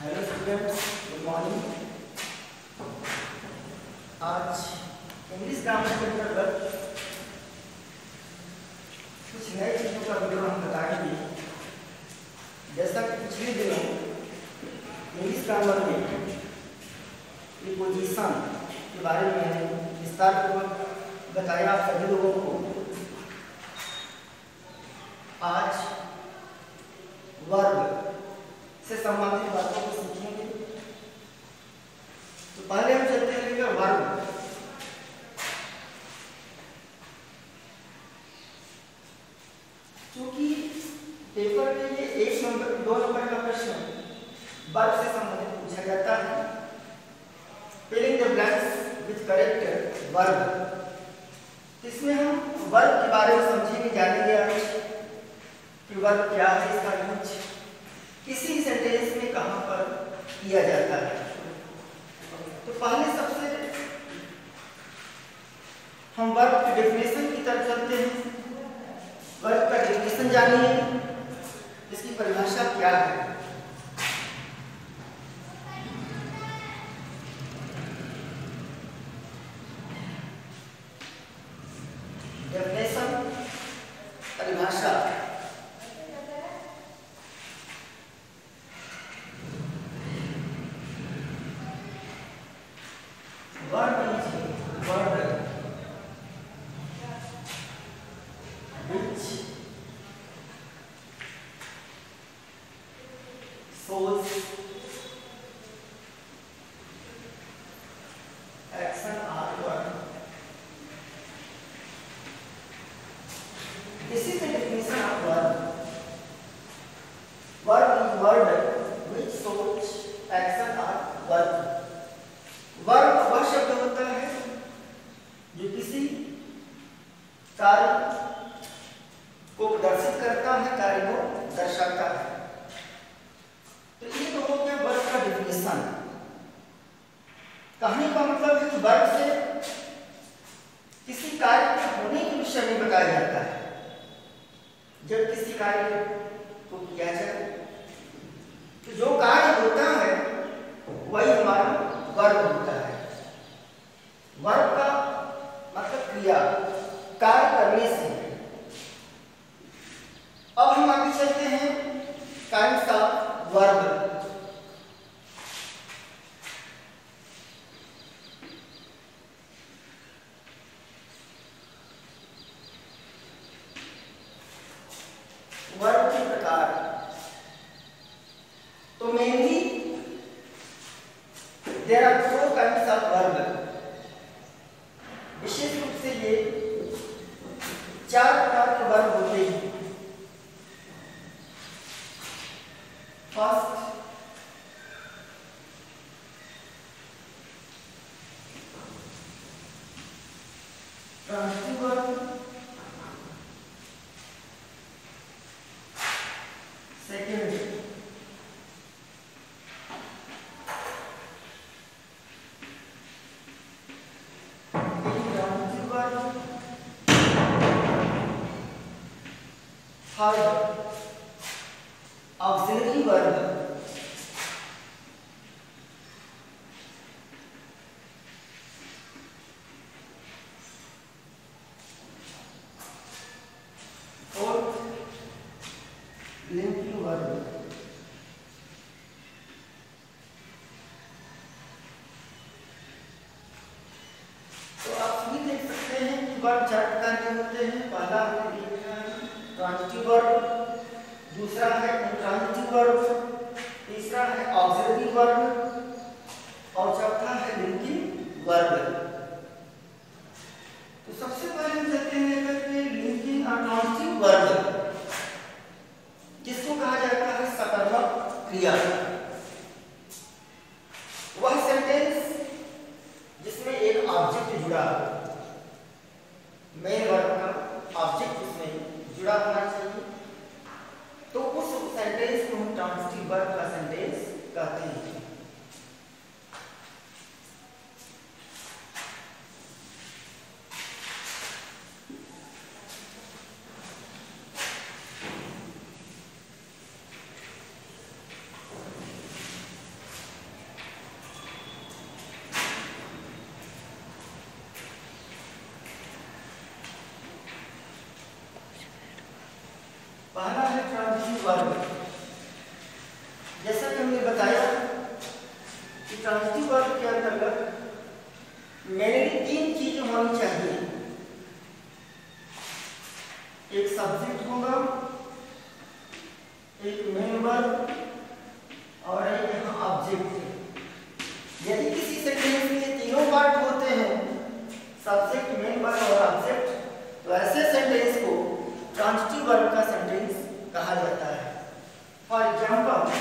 Hello students, good morning. आज English grammar के अंतर्गत कुछ नई चीज़ों का वीडियो हम बताएंगे। जैसा कि पिछले दिनों इंग्लिश ग्रामर में प्रीपोजिशन के बारे में विस्तारपूर्वक बताया आप सभी लोगों को, आज वर्ब से संबंधित बातों को सीखेंगे। तो पहले हम चलते हैं वर्ब। क्योंकि पेपर में ये 1 नंबर 2 नंबर का प्रश्न वर्ब से संबंधित पूछा जाता है। Filling the blanks with correct verb. इसमें हम वर्ब के बारे में समझेंगे, जानेंगे आज कि वर्ब क्या है, इसका यूज किसी सेंटेंस में कहां पर किया जाता है। तो पहले सबसे हम वर्ब की डेफिनेशन की तरफ चलते हैं। वर्ब का डेफिनेशन जानिए, इसकी परिभाषा क्या है। डेफिनेशन, परिभाषा। Verb is word which shows action or verb. This is the definition of verb. Verb is word which shows action or verb. Verb वह शब्द होता है जो किसी कार्य को प्रदर्शित करता है, कार्य को दर्शाता है। तो ये तो हो गया वर्ब का डेफिनेशन। कहने का मतलब है कि वर्ब से किसी कार्य के होने के विषय में बताया जाता है। जब किसी कार्य को किया जाए तो जो कार्य होता है वही हमारा वर्ब होता है। वर्ब का मतलब क्रिया, कार्य करने से। अब हम आगे चलते हैं काइंड्स ऑफ वर्ब। वर्ब के प्रकार। तो mainly there are 4 kinds of verb. विशेष रूप से ये 4 प्रकार के वर्ब होते हैं। First, transitive verb. Second, third, auxiliary verb. Fourth, linking verb. तो आप सभी देख सकते हैं कि वर्ब 4 प्रकार के होते हैं। पहला हमने देखा है ट्रांजिटिव वर्ब, दूसरा है इंट्रांजिटिव वर्ब, तीसरा है ऑक्सिलरी वर्ब और चौथा है लिंकिंग वर्ब। तो सबसे पहले हम चलते हैं करके लिंकिंग और ट्रांजिटिव वर्ब, जिसको कहा जाता है सकर्मक क्रिया। वह सेंटेंस जिसमें एक ऑब्जेक्ट जुड़ा, मेन वर्ब का ऑब्जेक्ट उसमें जुड़ा होना चाहिए, तो उस सेंटेंस को हम ट्रांजिटिव वर्ब का सेंटेंस कहते हैं। Example,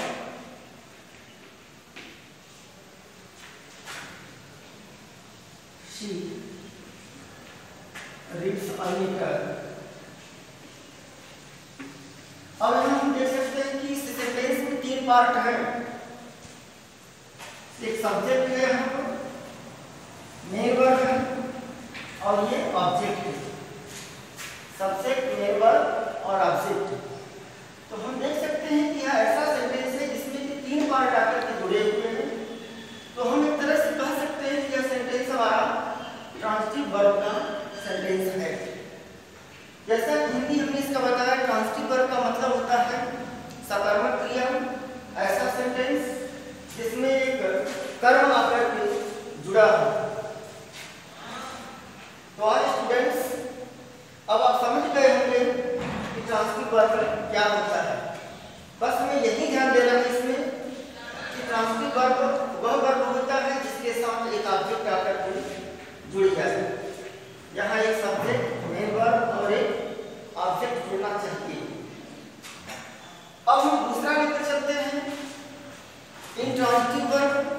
she reads a letter. अब हम देख सकते हैं कि इस सेंटेंस में 3 पार्ट है। एक सब्जेक्ट है, यहाँ पर मेन वर्ब है और ये ऑब्जेक्ट है। सब्जेक्ट, मेन वर्ब और ऑब्जेक्ट। तो हम देख सकते हैं कि यह ऐसा सेंटेंस है जिसमें कि 3 पार्ट आकर के जुड़े हुए हैं। तो हम एक तरह से कह सकते हैं कि यह सेंटेंस हमारा ट्रांजिटिव वर्ब का सेंटेंस है। जैसा कि हिंदी हमने इसका बताया, ट्रांजिटिव वर्ब का मतलब होता है सकर्मक क्रिया, ऐसा सेंटेंस जिसमें एक कर्म आकर के जुड़ा हो। तो आज स्टूडेंट्स, अब आप समझ गए होंगे कि ट्रांजिटिव वर्ब क्या होता है। बस हमें यही ध्यान देना है इसमें कि ट्रांजिटिव वर्ब वह वर्ब होता है जिसके साथ एक ऑब्जेक्ट आकर के जुड़ जाए। यहाँ एक सब्जेक्ट, मेन वर्ब और एक ऑब्जेक्ट जुड़ना चाहिए। अब हम दूसरा लेकर चलते हैं, इंट्रांजिटिव वर्ब।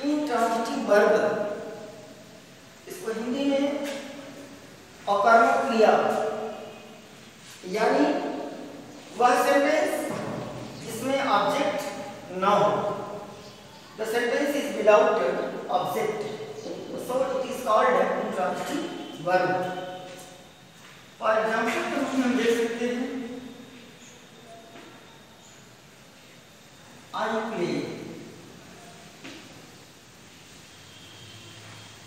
इंट्रांजिटिव वर्ब, इसको हिंदी में अकर्मक क्रिया, यानी वह सेंटेंस जिसमें ऑब्जेक्ट न हो। The sentence is without object, so it is called intransitive verb. For example के रूप में हम देख सकते हैं, आई प्ले,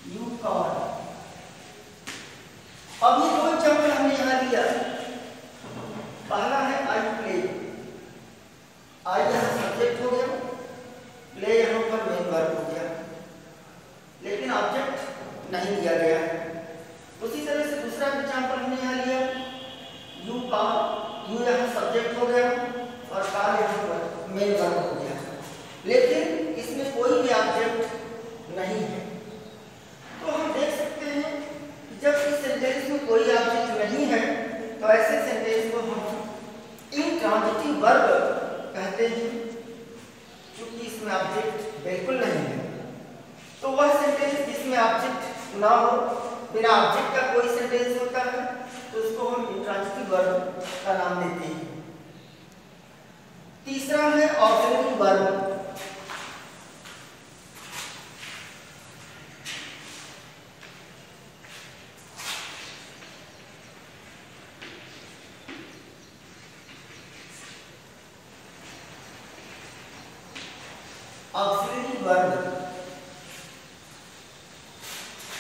यू कॉल। अब ये 2 एग्जाम्पल हमने यहाँ लिया। पहला है आई प्ले, आई यहाँ सब्जेक्ट हो गया, प्ले यहाँ पर मेन वर्ब हो गया, लेकिन ऑब्जेक्ट नहीं दिया गया है। उसी तरह से दूसरा एग्जाम्पल हमने यहाँ लिया, यू कॉल, यू यहाँ सब्जेक्ट हो गया और कॉल यहाँ पर मेन वर्ब हो गया, लेकिन इसमें कोई भी ऑब्जेक्ट नहीं है। तो हम देख सकते हैं कि जब इस सेंटेंस में कोई ऑब्जेक्ट नहीं है तो ऐसे सेंटेंस को हम इंट्रांजिटिव वर्ब कहते हैं, क्योंकि इसमें ऑब्जेक्ट बिल्कुल नहीं है। तो वह सेंटेंस जिसमें ऑब्जेक्ट ना हो, बिना ऑब्जेक्ट का कोई सेंटेंस होता है, तो उसको हम इंट्रांजिटिव वर्ब का नाम देते हैं। तीसरा है ऑक्सिलरी वर्ब। ऑक्सिलरी वर्ब,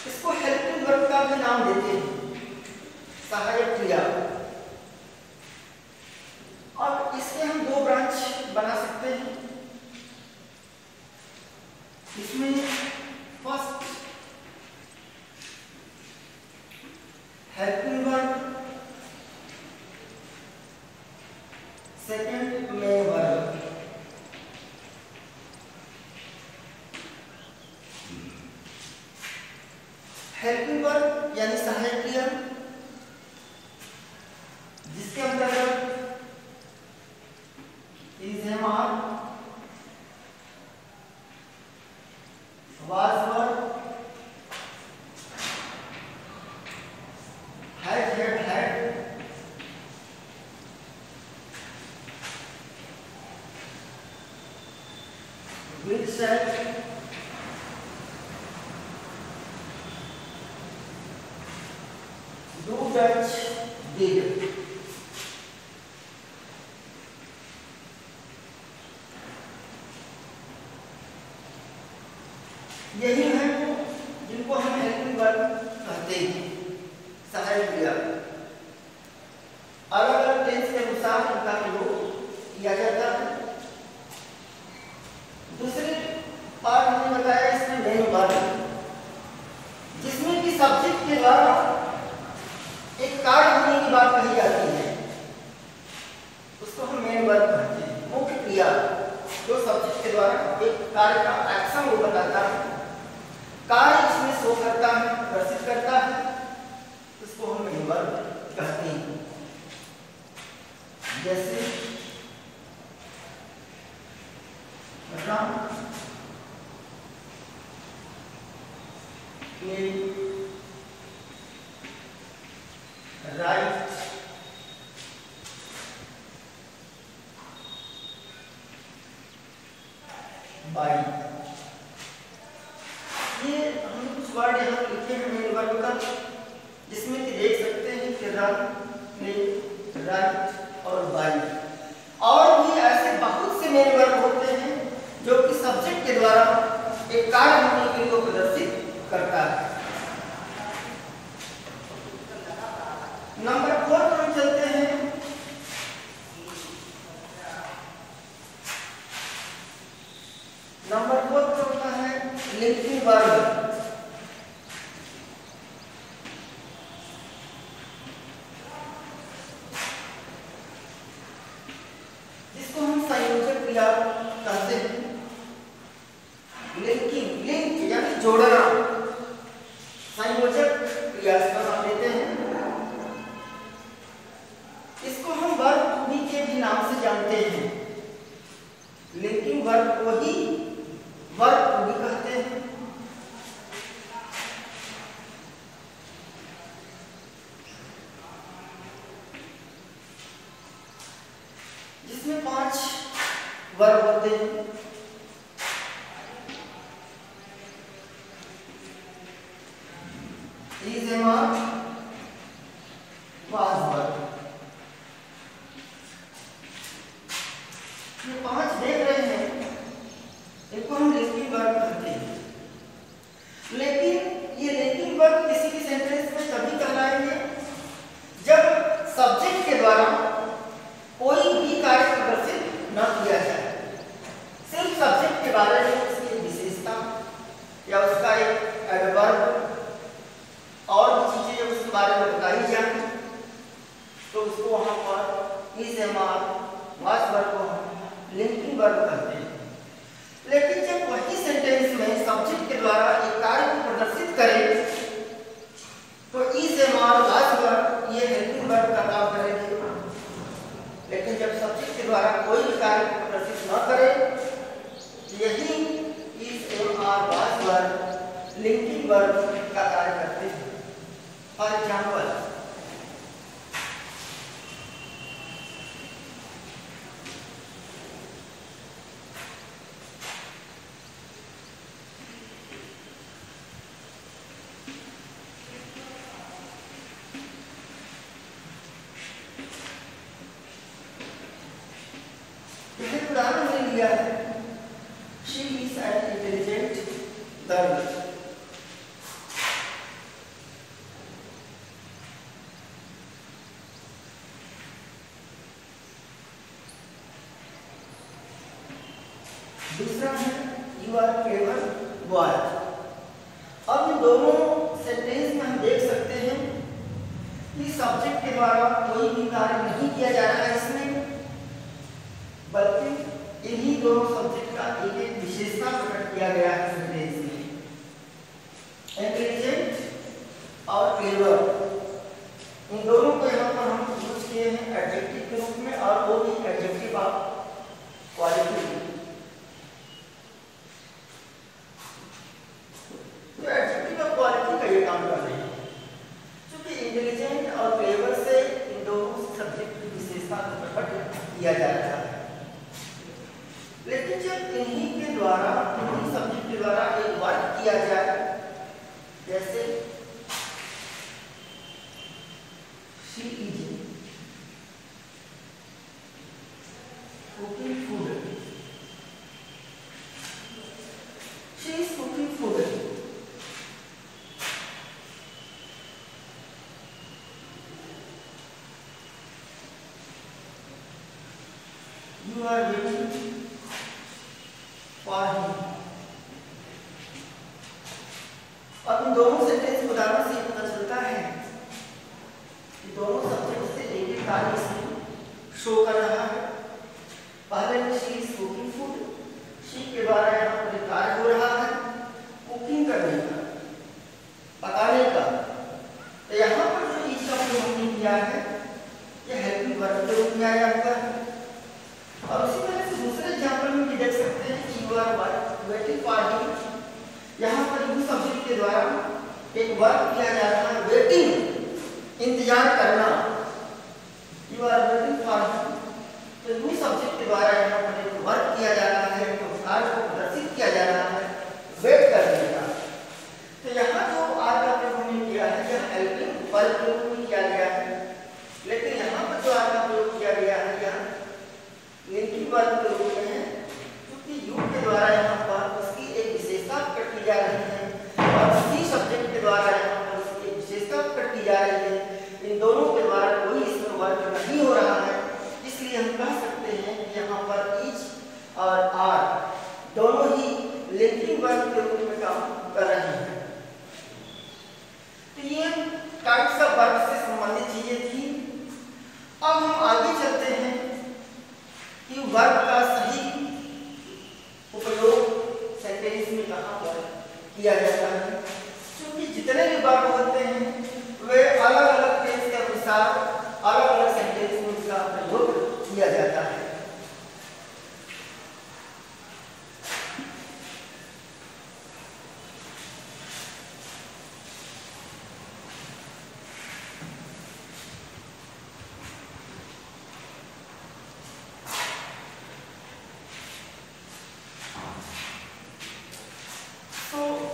इसको हेल्पिंग वर्ब का भी नाम देते हैं, सहायक क्रिया। और इसके हम 2 ब्रांच बना सकते हैं। इसमें first helping verb, second main verb. Helping verb यानी सहायक क्रिया, जिसके अंतर्गत is, am, are, was verb, has, had, will, shall, do, does, did. यही है जिनको हम हेल्पिंग वर्ब कहते हैं, सहायक क्रिया। अलग अलग टेंस के अनुसार इनका प्रयोग किया जाता है। दूसरे पार्ट हमने बताया इसमें मेन वर्ब, जिसमें कि सब्जेक्ट के बाद द्वारा एक कार्य होने की बात कही जाती है, उसको हम मेन वर्ब कहते हैं। मुख्य क्रिया जो सब्जेक्ट के द्वारा एक कार्य का एक्शन वो बताता है, कार्य इसमें शो करता है, प्रदर्शित करता है, उसको हम मेन वर्ब कहते हैं। जैसे रन, प्ले, राइट, बाई। ये हमने कुछ वर्ड यहाँ लिखे हैं मेन वर्ब का, जिसमें कि देख सकते हैं कि रन, प्ले, राइट और बाई। और भी ऐसे बहुत से मेन वर्ब होते हैं जो कि सब्जेक्ट के द्वारा एक कार्य होने के लिए प्रदर्शित करता है। नंबर 4 पर हम चलते हैं। नंबर 4 पर होता है लिंकिंग वर्ब। जिसको हम संयोजक क्रिया कहते हैं। लिंकिंग, लिंक यानी जोड़ना, संयोजक क्रिया इसका नाम देते हैं। इसको हम वर्ब टू बी के भी नाम से जानते हैं। लिंकिंग वर्ब को ही वर्ब टू बी कहते हैं। जिसमें 5 वर्ब होते हैं। Is, am, are, was verb. ये 5 देख रहे हैं, इनको हम लिंकिंग वर्ब कहते हैं। लेकिन ये लिंकिंग वर्ब किसी भी सेंटेंस में तभी कहलाएंगे जब सब्जेक्ट के द्वारा कोई भी कार्य प्रदर्शित न किया जाए। सिर्फ सब्जेक्ट के बारे में उसकी विशेषता या उसका एक एडवर्ब और भी चीजें जब उसके बारे में बताई जाए तो उसको वहां पर is, am, are, was verb को हम लिंकिंग वर्ब कहते हैं। लेकिन जब वही सेंटेंस में सब्जेक्ट के द्वारा एक कार्य को प्रदर्शित करें तो is, am, are, was verb ये हेल्पिंग वर्ब का काम करेंगे। लेकिन जब सब्जेक्ट के द्वारा कोई भी कार्य को प्रदर्शित न करे, यही is, am, are, was verb linking verb का कार्य करते हैं। फॉर एग्जाम्पल, उदाहरण हमने लिया है, she is an intelligent girl. दूसरा है यू आर क्लेवर बॉय। अब इन दोनों सेंटेंस में हम देख सकते हैं कि सब्जेक्ट के द्वारा कोई भी कार्य नहीं किया जा रहा है इसमें, बल्कि इन्हीं दोनों सब्जेक्ट का एक एक विशेषता प्रकट किया गया है सेंटेंस में। इंटेलिजेंट और क्लेवर, इन दोनों को यहाँ पर हम यूज किए हैं एडजेक्टिव के रूप में, और वो भी एडजेक्टिव ऑफ क्वालिटी। तो एडजेक्टिव ऑफ क्वालिटी का ये काम कर रहे हैं, क्योंकि इंटेलिजेंट और क्लेवर से इन दोनों सब्जेक्ट की विशेषता को प्रकट किया जा रहा है। लेकिन जब इन्हीं के द्वारा, इन्हीं सब्जेक्ट के द्वारा एक वर्क किया जाए, जैसे she is cooking food, she is cooking food, you are waiting for him. अब इन दोनों सेंटेंस के उदाहरण से पता चलता है क्या है, ये हेल्पिंग वर्ब के रूप में आया हुआ है। और उसी तरह से दूसरे एग्जाम्पल में भी देख सकते हैं कि you are waiting for him, यहाँ पर यू सब्जेक्ट के द्वारा एक वर्ब किया जा रहा है, वेटिंग इंतजार करना, you are waiting for him, तो यू सब्जेक्ट के द्वारा यहाँ पर एक वर्ब किया जा रहा है, तो कार्य को प्रदर्शित किया जा रहा है वेट करने का। तो यहाँ जो आर का प्रयोग हमने किया है यह हेल्पिंग वर्ब के रूप में किया गया है, लेकिन यहाँ पर जो आर का प्रयोग किया गया है यह लिंकिंग वर्ब के रूप में है, क्योंकि यू के द्वारा यहाँ पर उसकी एक विशेषता प्रकट की जा रही है और सी सब्जेक्ट के द्वारा यहाँ पर उसकी एक विशेषता प्रकट की जा रही है। इन दोनों के द्वारा कोई इसमें वर्ब नहीं हो रहा है, इसलिए हम कह सकते हैं कि यहाँ पर ईच और आर दोनों ही लिंकिंग वर्ब के रूप में काम कर रहे हैं। तो ये टाइप्स ऑफ वर्ब से संबंधित चीजें थी। अब हम आगे चलते हैं कि वर्ब का सही उपयोग सेंटेंस में कहाँ पर किया जाता है, क्योंकि जितने भी वर्ब होते हैं वे अलग अलग टेंस के अनुसार अलग अलग सेंटेंस में उसका प्रयोग किया जाता है।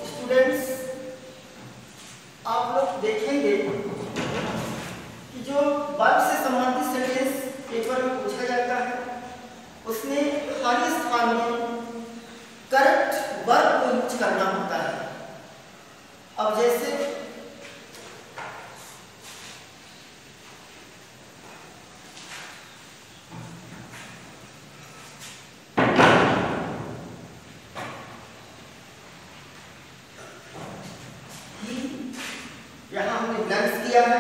स्टूडेंट्स, आप लोग देखेंगे कि जो वर्ब से संबंधित सेंटेंस पेपर में पूछा जाता है उसमें खाली स्थान में करेक्ट वर्ब को यूज करना होता है। अब जैसे यहाँ हमने ब्लैंक्स किया है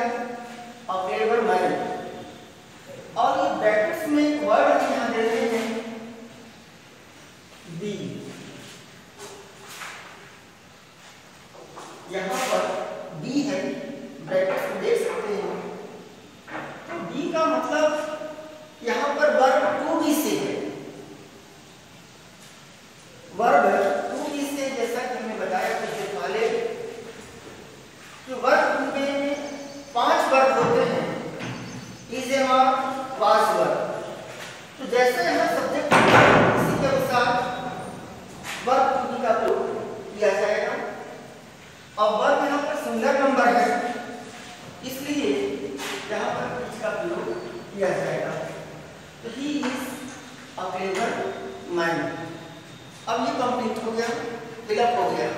और केवल मैन, और ये ब्रैकेट्स में एक वर्ड हम यहाँ दे रहे हैं बी। यहाँ पर बी है, ब्रैकेट्स में देख सकते हैं। तो बी का मतलब यहाँ पर वर्ब टू बी से है, वर्ब टू बी से, जैसा कि हमने बताया कुछ देर पहले कि वर्ब में 5 वर्ब होते हैं, is am are was verb. तो जैसे यहाँ सब्जेक्ट इसी के अनुसार वर्ब टू बी का प्रयोग किया जाएगा। अब वर्ब यहाँ पर सिंगुलर नंबर है, इसलिए यहाँ पर इसका प्रयोग किया जाएगा। तो he is a clever man. अब ये कंप्लीट हो गया, फिलअप हो गया।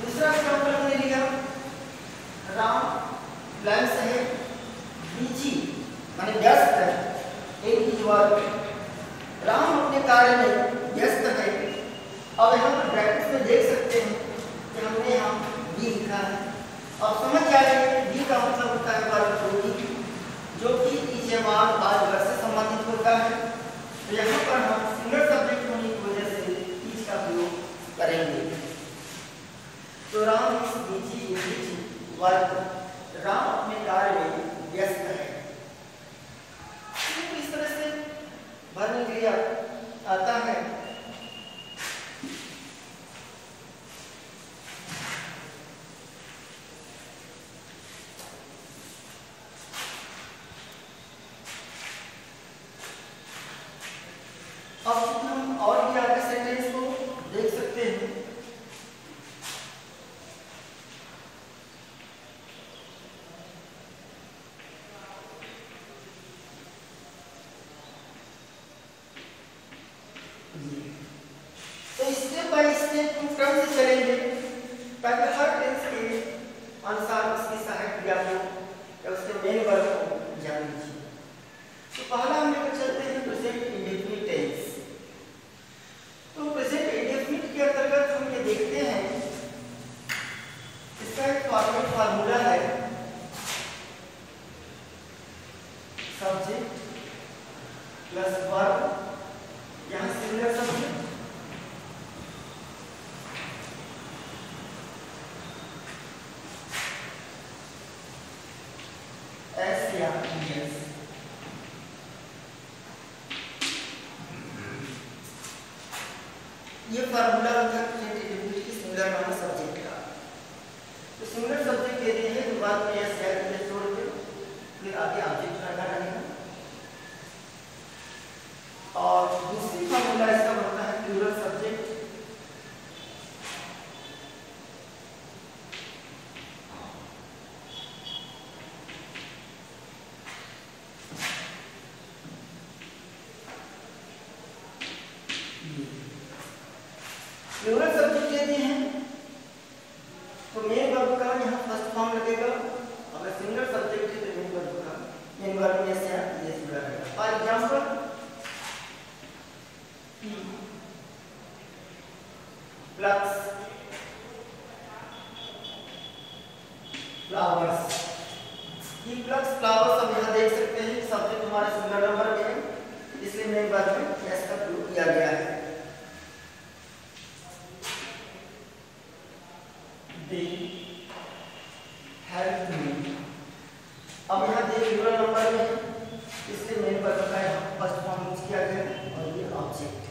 दूसरा एग्जाम्पल हमने लिया, राम ब्लैंक्स है, बिजी माने व्यस्त है, एक ही वर्ब, राम अपने कार्य में व्यस्त है। अब यहाँ पर ब्रैकेट्स में देख सकते हैं कि हमने यहाँ बी लिखा है। अब समझ जाइए बी का मतलब होता है वर्ब टू बी, जो कि is am are was verb से संबंधित होता है। तो यहाँ पर हम सिंगल सब्जेक्ट होने की वजह से इज का प्रयोग करेंगे। तो Ram is busy in his work, Ram अपने कार्य में व्यस्त है। तो इस तरह से भरने के लिए आता है। अब हम और भी आगे सेंटेंस को देख सकते हैं। तो स्टेप बाय स्टेप हम क्रम से चलेंगे ताकि हर टेंस के अनुसार उसकी सहायक क्रिया को या उसके मेन वर्ब को जान लीजिए। तो पहला हम लेकर चलते हैं present indefinite tense. Plus verb, यहाँ सिंगुलर सब्जेक्ट, एस या एस। ये फार्मूला होता है ट्रांजिटिविटी की सिंगुलर नाउन सब्जेक्ट का। तो सिंगुलर सब्जेक्ट दे दिए हैं तो बाद में एस या एस जोड़ के फिर आगे ऑब्जेक्ट लगा रहेगा। और दूसरी फार्मूला इसका बनता है plural subject, plural subject they दिए हैं तो मेन वर्ब का यहाँ फर्स्ट फॉर्म लगेगा। अगर सिंगुलर सब्जेक्ट है तो मेन वर्ब में से ये जुड़ा रहेगा। फॉर एग्जांपल प्लस फ्लावर्स, ये प्लस फ्लावर्स अब यहाँ देख सकते हैं सब्जेक्ट हमारा सिंगुलर नंबर में है, इसलिए मेन वर्ब में एस का प्रयोग किया गया है। हेल्प मी, अब यहाँ दे प्लूरल नंबर में है इसलिए मेन वर्ब का यहाँ फर्स्ट फॉर्म यूज किया गया और ये ऑब्जेक्ट।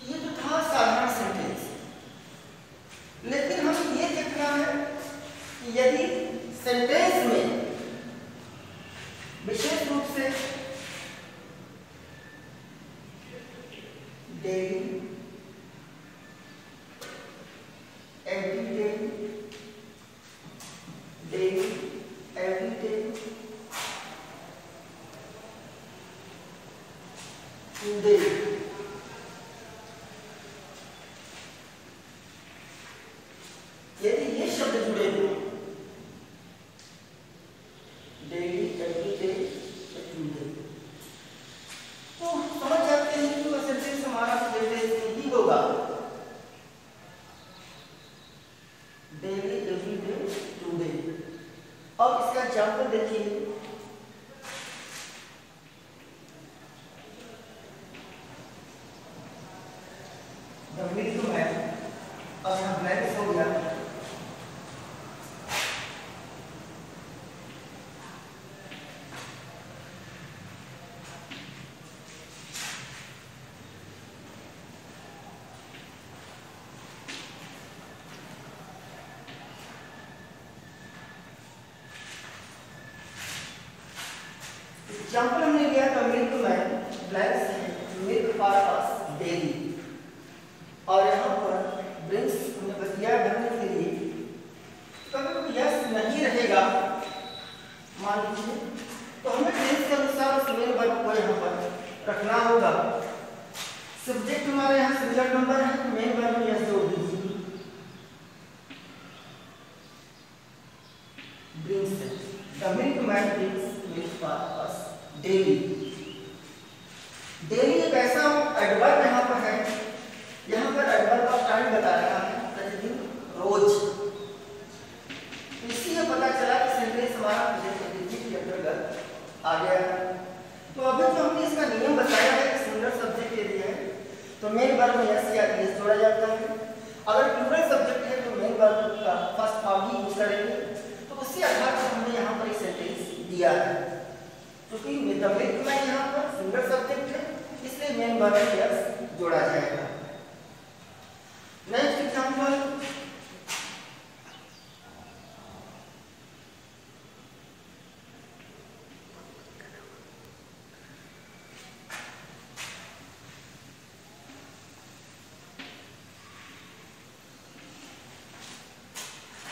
ये तो था साधारण सेंटेंस, लेकिन हमें ये देखना है कि यदि सेंटेंस में विशेष रूप से daily, everyday, daily, everyday, today, यदि ये शब्द जुड़े हुए डेली, एवरीडे, टुडे, तो समझ जाते हैं कि वह सेंटेंस हमारा सेंटेंस में ही होगा। Daily, everyday, today. अब इसका एग्जाम्पल देखिए, द मिल्क मैन, अब यहाँ ब्लैंक हो गया, एग्जाम्पल हमने लिया था मिल्क मैन, ब्लैंक से मिल्क फॉर अस डेली, और यहाँ पर ब्रिंग्स हमने बतिया भरने के लिए कभी यस नहीं रहेगा मान लीजिए, तो हमें टेंस के अनुसार उस मेन वर्ब को यहाँ पर रखना होगा। सब्जेक्ट हमारे यहाँ सिंगुलर नंबर है तो मेन वर्ब में यस जोड़ दीजिए, brings, the milk man brings milk for us daily. Daily एक ऐसा एडवर्ब यहाँ पर है, यहाँ पर एडवर्ब का टाइम बता रहा है प्रतिदिन, रोज। इसलिए पता चला कि सेंटेंस हमारा प्रेजेंट के अंतर्गत आ गया है। तो अभी जो हमने इसका नियम बताया है कि सिंगुलर सब्जेक्ट के लिए है तो मेन वर्ब में एस या एस जोड़ा जाता है। अगर प्लूरल सब्जेक्ट है तो मेन वर्ब का फर्स्ट फॉर्म ही यूज करेंगे। तो उसी आधार पर हमने यहाँ पर एक सेंटेंस दिया है, क्योंकि द मिल्क मैन यहाँ पर सिंगुलर सब्जेक्ट है इसलिए मेन वर्ब में एस जोड़ा जाएगा। नेक्स्ट एग्जांपल,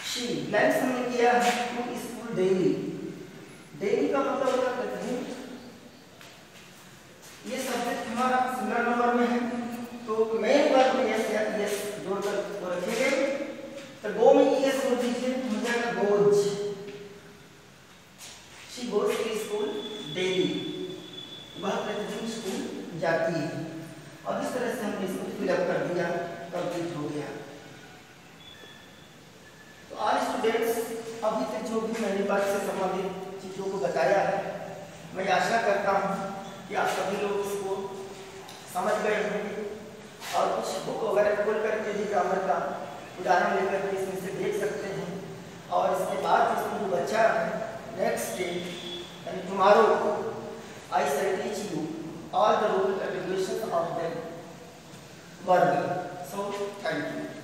शी, ब्लैंक्स हमने किया है टू स्कूल डेली। डेली का मतलब होता है प्रतिदिन। ये सब्जेक्ट हमारा सिंगुलर नंबर में है तो मेन वर्ब में यस या यस जोड़कर तो रखेंगे। तो गो में यस जोड़ दीजिए, हो जाएगा goes. She goes to school daily, वह प्रतिदिन स्कूल जाती है। और इस तरह से हमने इसको फिलअप कर दिया, कंप्लीट हो गया। तो आज स्टूडेंट्स अभी तक जो भी मैंने बात से संबंधित चीजों को बताया है मैं आशा करता हूँ कि आप सभी लोग इसको समझ गए होंगे और कुछ बुक वगैरह खोल करके भी ग्रामर का उदाहरण लेकर के इसमें से देख सकते हैं। और इसके बाद इसमें जो बच्चा है नेक्स्ट डे यानी tomorrow I shall teach you all the rule abbreviation of the verb. So thank you.